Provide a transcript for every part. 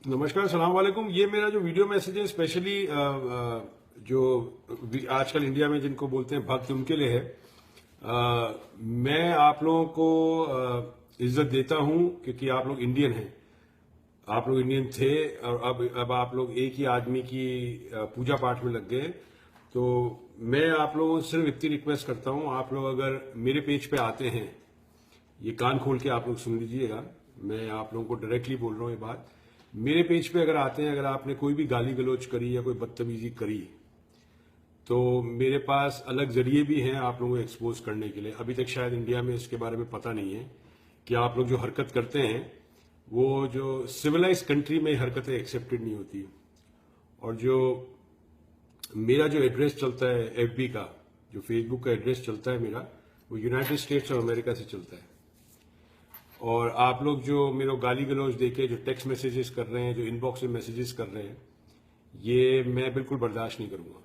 नमस्कार, सलाम वालेकुम। ये मेरा जो वीडियो मैसेज है स्पेशली जो आजकल इंडिया में जिनको बोलते हैं भक्त उनके लिए है। मैं आप लोगों को इज्जत देता हूं क्योंकि आप लोग इंडियन हैं। आप लोग इंडियन थे और अब आप लोग एक ही आदमी की पूजा पाठ में लग गए। तो मैं आप लोगों से सिर्फ इतनी रिक्वेस्ट करता हूं, आप लोग अगर मेरे पेज पे आते हैं, ये कान खोल के आप लोग सुन लीजिएगा, मैं आप लोगों को डायरेक्टली बोल रहा हूं ये बात। मेरे पेज पे अगर आते हैं, अगर आपने कोई भी गाली गलौज करी या कोई बदतमीजी करी, तो मेरे पास अलग जरिए भी हैं आप लोगों को एक्सपोज करने के लिए। अभी तक शायद इंडिया में इसके बारे में पता नहीं है कि आप लोग जो हरकत करते हैं वो जो सिविलाइज कंट्री में हरकतें एक्सेप्टेड नहीं होती। और जो मेरा जो एड्रेस चलता है एफबी का, जो फेसबुक का एड्रेस चलता है मेरा, वो यूनाइटेड स्टेट्स और अमेरिका से चलता है। और आप लोग जो मेरे गाली गलौज देके जो टेक्स्ट मैसेजेस कर रहे हैं, जो इनबॉक्स में मैसेजेस कर रहे हैं, ये मैं बिल्कुल बर्दाश्त नहीं करूंगा।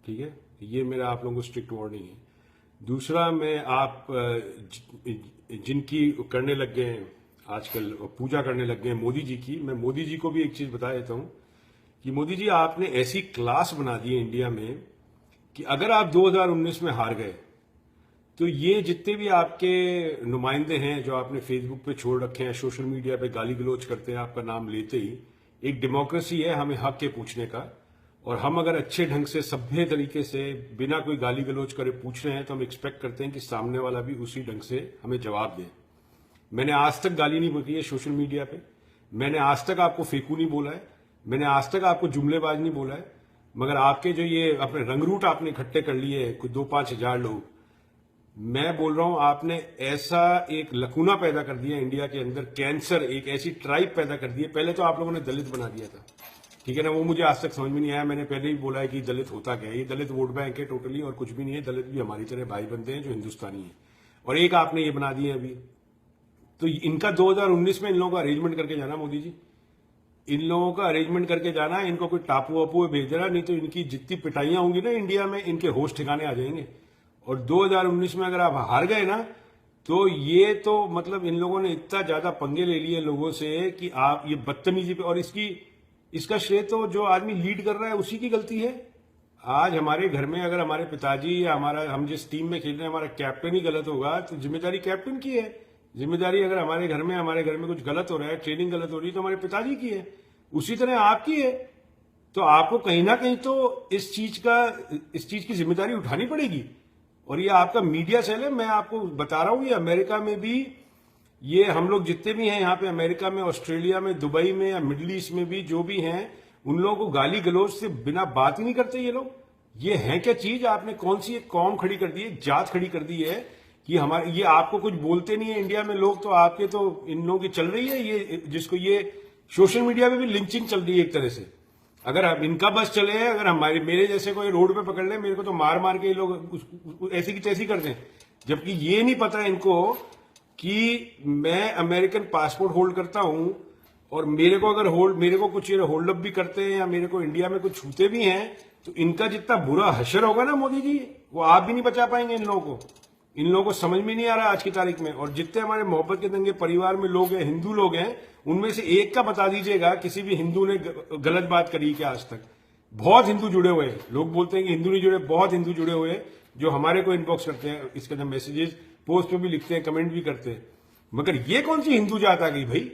ठीक है, ये मेरा आप लोगों को स्ट्रिक्ट वार्निंग है। दूसरा, मैं आप जिनकी करने लग गए हैं आजकल, पूजा करने लग गए हैं मोदी जी की, मैं मोदी जी को भी एक चीज बता देता हूं कि मोदी जी, आपने ऐसी क्लास बना दी है इंडिया में कि अगर आप 2019 में हार गए तो ये जितने भी आपके नुमाइंदे हैं जो आपने फेसबुक पे छोड़ रखे हैं, सोशल मीडिया पे गाली गलौज करते हैं आपका नाम लेते ही, एक डेमोक्रेसी है, हमें हक है पूछने का। और हम अगर अच्छे ढंग से सभ्य तरीके से बिना कोई गाली गलौज करे पूछ रहे हैं तो हम एक्सपेक्ट करते हैं कि सामने वाला भी उसी ढंग से हमें जवाब दे। मैंने आज तक गाली नहीं बोली है सोशल मीडिया पे, मैंने आज तक आपको फेकू नहीं बोला है, मैंने आज तक आपको जुमलेबाज नहीं बोला है। मगर आपके जो ये अपने रंगरूट आपने इकट्ठे कर लिए कुछ 2-5 हजार लोग, मैं बोल रहा हूं आपने ऐसा एक लकूना पैदा कर दिया इंडिया के अंदर, कैंसर, एक ऐसी ट्राइब पैदा कर दी है। पहले तो आप लोगों ने दलित बना दिया था, ठीक है ना, वो मुझे आज तक समझ में नहीं आया। मैंने पहले ही बोला है कि दलित होता क्या है, ये दलित वोट बैंक है टोटली और कुछ भी नहीं है। दलित भी हमारी तरह भाई बनते हैं जो हिंदुस्तानी है। और एक आपने ये बना दिए अभी, तो इनका 2019 में इन लोगों का अरेंजमेंट करके जाना मोदी जी, इन लोगों का अरेंजमेंट करके जाना, इनको कोई टापू वापू भेज देना, नहीं तो इनकी जितनी पिटाइयां होंगी ना इंडिया में, इनके होश ठिकाने आ जाएंगे। और 2019 में अगर आप हार गए ना, तो ये तो मतलब इन लोगों ने इतना ज्यादा पंगे ले लिए लोगों से कि आप ये बदतमीजी पे, और इसका श्रेय तो जो आदमी लीड कर रहा है उसी की गलती है। आज हमारे घर में अगर हमारे पिताजी या हम जिस टीम में खेल रहे हैं, हमारा कैप्टन ही गलत होगा तो जिम्मेदारी कैप्टन की है। जिम्मेदारी अगर हमारे घर में कुछ गलत हो रहा है, ट्रेनिंग गलत हो रही है, तो हमारे पिताजी की है, उसी तरह आपकी है। तो आपको कहीं ना कहीं तो इस चीज की जिम्मेदारी उठानी पड़ेगी। और ये आपका मीडिया सेल है, मैं आपको बता रहा हूं, ये अमेरिका में भी, ये हम लोग जितने भी हैं यहाँ पे अमेरिका में, ऑस्ट्रेलिया में, दुबई में या मिडिल ईस्ट में भी जो भी हैं, उन लोगों को गाली गलौज से बिना बात ही नहीं करते ये लोग। ये है क्या चीज, आपने कौन सी एक कौम खड़ी कर दी है, जात खड़ी कर दी है कि हमारे, ये आपको कुछ बोलते नहीं है इंडिया में लोग, तो आपके तो इन लोगों की चल रही है ये, जिसको ये सोशल मीडिया पे भी लिंचिंग चल रही है एक तरह से। अगर अब इनका बस चले, अगर हमारे मेरे जैसे कोई रोड पे पकड़ ले, मेरे को तो मार मार के ये लोग ऐसी की तैसी कर दें। जबकि ये नहीं पता इनको कि मैं अमेरिकन पासपोर्ट होल्ड करता हूं, और मेरे को कुछ होल्ड अप भी करते हैं या मेरे को इंडिया में कुछ छूते भी हैं, तो इनका जितना बुरा हशर होगा ना मोदी जी, वो आप भी नहीं बचा पाएंगे इन लोगों को। इन लोगों को समझ में नहीं आ रहा आज की तारीख में। और जितने हमारे मोहब्बत के दंगे परिवार में लोग हैं, हिंदू लोग हैं, उनमें से एक का बता दीजिएगा किसी भी हिंदू ने गलत बात करी क्या आज तक। बहुत हिंदू जुड़े हुए हैं, लोग बोलते हैं कि हिंदू नहीं जुड़े, बहुत हिंदू जुड़े हुए हैं जो हमारे को इनबॉक्स करते हैं, इसके अंदर मैसेजेस पोस्ट पे भी लिखते हैं, कमेंट भी करते हैं। मगर ये कौन सी हिंदू जात आ गई भाई,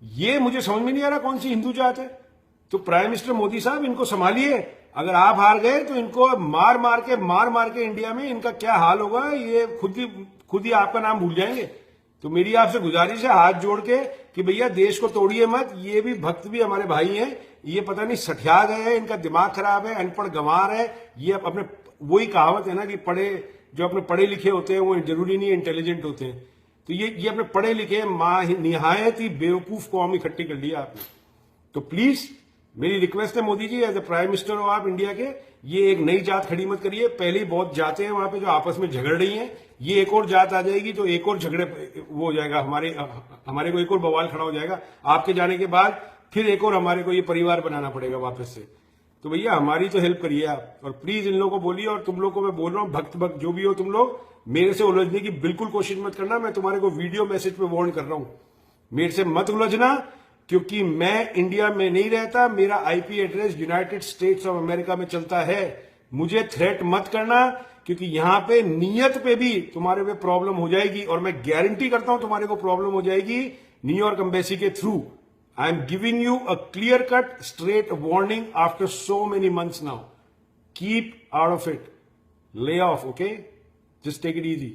ये मुझे समझ में नहीं आ रहा कौन सी हिंदू जात है। तो प्राइम मिनिस्टर मोदी साहब, इनको संभालिए। अगर आप हार गए तो इनको मार मार के इंडिया में इनका क्या हाल होगा, ये खुद ही आपका नाम भूल जाएंगे। तो मेरी आपसे गुजारिश है हाथ जोड़ के कि भैया देश को तोड़िए मत। ये भी भक्त भी हमारे भाई हैं, ये पता नहीं सठिया गए हैं, इनका दिमाग खराब है, अनपढ़ गंवार है। ये अपने, वही कहावत है ना कि जो अपने पढ़े लिखे होते हैं वो जरूरी नहीं इंटेलिजेंट होते हैं। तो ये अपने पढ़े लिखे निहायत ही बेवकूफ कौम इकट्ठी कर लिया आपने। तो प्लीज मेरी रिक्वेस्ट है Modi ji, as a prime minister हो आप इंडिया के, ये एक नई जात खड़ी मत करिए। पहले ही बहुत जाते हैं वहां पे जो आपस में झगड़ रही हैं, ये एक और जात आ जाएगी तो एक और झगड़े वो हो जाएगा, हमारे को एक और बवाल खड़ा हो जाएगा। आपके जाने के बाद फिर एक और हमारे को ये परिवार बनाना पड़ेगा वापस से। तो भैया हमारी तो हेल्प करिए आप, और प्लीज इन लोगों को बोलिए। और तुम लोग को मैं बोल रहा हूँ, भक्त जो भी हो तुम लोग, मेरे से उलझने की बिल्कुल कोशिश मत करना। मैं तुम्हारे को वीडियो मैसेज पे वार्न कर रहा हूं, मेरे से मत उलझना। क्योंकि मैं इंडिया में नहीं रहता, मेरा IP address United states of America में चलता है। मुझे थ्रेट मत करना, क्योंकि यहां पे नियत पे भी तुम्हारे पे प्रॉब्लम हो जाएगी, और मैं गारंटी करता हूं तुम्हारे को प्रॉब्लम हो जाएगी न्यूयॉर्क एम्बेसी के through. I am giving you a clear cut straight warning after so many months now. Keep out of it. Lay off, okay? Just take it easy.